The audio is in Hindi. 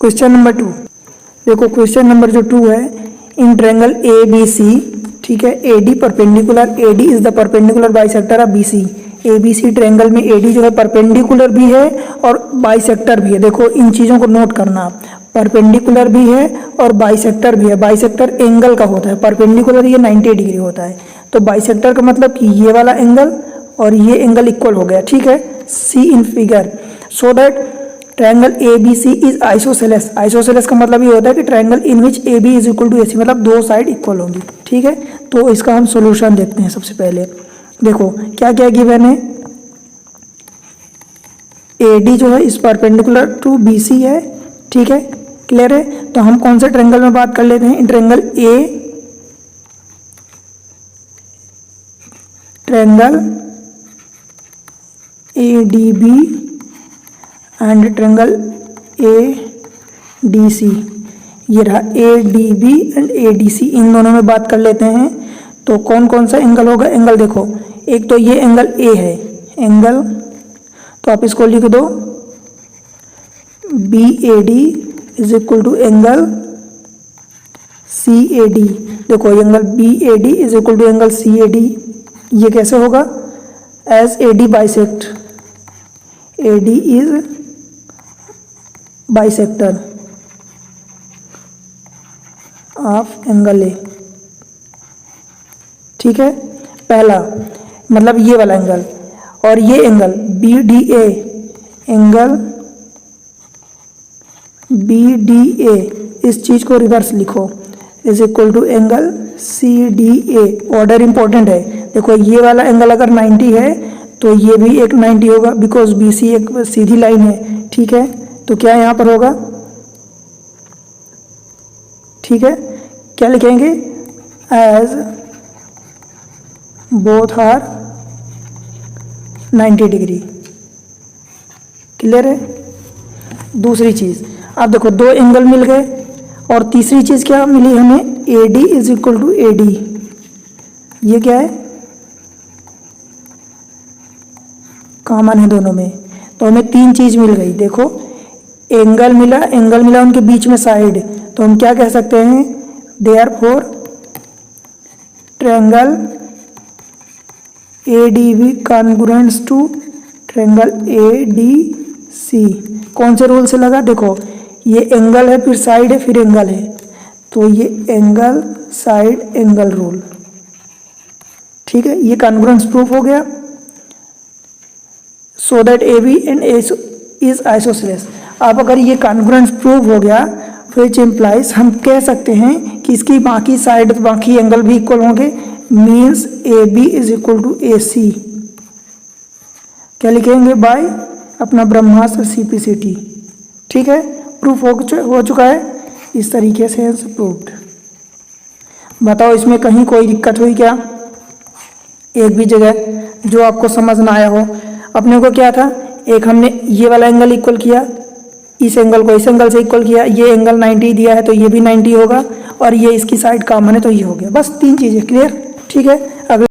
क्वेश्चन नंबर 2, देखो क्वेश्चन नंबर जो 2 है, in triangle A B C, ठीक है, A D perpendicular, A D is the perpendicular bisector of B C. A B C triangle में ए डी जो है परपेंडिकुलर भी है और बाइसेक्टर भी है। देखो इन चीज़ों को नोट करना, परपेंडिकुलर भी है और बाइसेक्टर भी है। बाइसेक्टर एंगल का होता है, परपेंडिकुलर ये 90 डिग्री होता है, तो बाइसेक्टर का मतलब कि ये वाला एंगल और ये एंगल इक्वल हो गया, ठीक है। See in figure so that triangle A B C is isosceles. Isosceles का मतलब ये होता है कि triangle in which A B is equal to A C, मतलब दो साइड इक्वल होंगी, ठीक है। तो इसका हम सॉल्यूशन देखते हैं। सबसे पहले देखो क्या क्या गिवन है, ए डी जो है इस परपेंडिकुलर टू बी सी है, ठीक है, क्लियर है। तो हम कौन से ट्रायंगल में बात कर लेते हैं, triangle A D B and triangle A D C. ये रहा A D B and A D C, इन दोनों में बात कर लेते हैं। तो कौन कौन सा एंगल होगा, एंगल देखो, एक तो ये एंगल ए है, एंगल, तो आप इसको लिख दो B A D is equal to angle C A D. देखो ये angle B A D is equal to angle C A D. ये कैसे होगा, as A D bisect, A D is bisector of angle A, ठीक है। पहला मतलब ये वाला एंगल, और ये angle B D A, angle B D A, इस चीज को रिवर्स लिखो, is equal to angle C D A. Order important है। देखो ये वाला एंगल अगर 90 है तो ये भी एक 90 होगा, बिकॉज बी सी एक सीधी लाइन है, ठीक है। तो क्या यहाँ पर होगा, ठीक है, क्या लिखेंगे, as both are 90 degree, clear है। दूसरी चीज, अब देखो दो एंगल मिल गए, और तीसरी चीज क्या मिली हमें, A D is equal to A D. ये क्या है, कॉमन है दोनों में, तो हमें तीन चीज मिल गई। देखो एंगल मिला, एंगल मिला उनके बीच में साइड, तो हम क्या कह सकते हैं, therefore triangle A D B congruent to triangle A D C. कौन से रूल से लगा, देखो ये एंगल है, फिर साइड है, फिर एंगल है, तो ये एंगल साइड एंगल रूल, ठीक है। ये कॉन्ग्रुएंस प्रूफ हो गया, so that A B and A is isosceles. अब अगर ये कॉन्ग्रुएंस प्रूफ हो गया, विच इम्प्लाइज, हम कह सकते हैं कि इसकी बाकी साइड, बाकी एंगल भी इक्वल होंगे, means A B is equal to A C. क्या लिखेंगे, बाय अपना ब्रह्मास्त्र CPCT, ठीक है। प्रूफ हो चुका है, इस तरीके से प्रूव्ड। बताओ इसमें कहीं कोई दिक्कत हुई क्या, एक भी जगह जो आपको समझ ना आया हो। अपने को क्या था, एक हमने ये वाला एंगल इक्वल किया, इस एंगल को इस एंगल से इक्वल किया, ये एंगल 90 दिया है तो ये भी 90 होगा, और ये इसकी साइड कॉमन है तो ये हो गया। बस तीन चीज़ें क्लियर, ठीक है।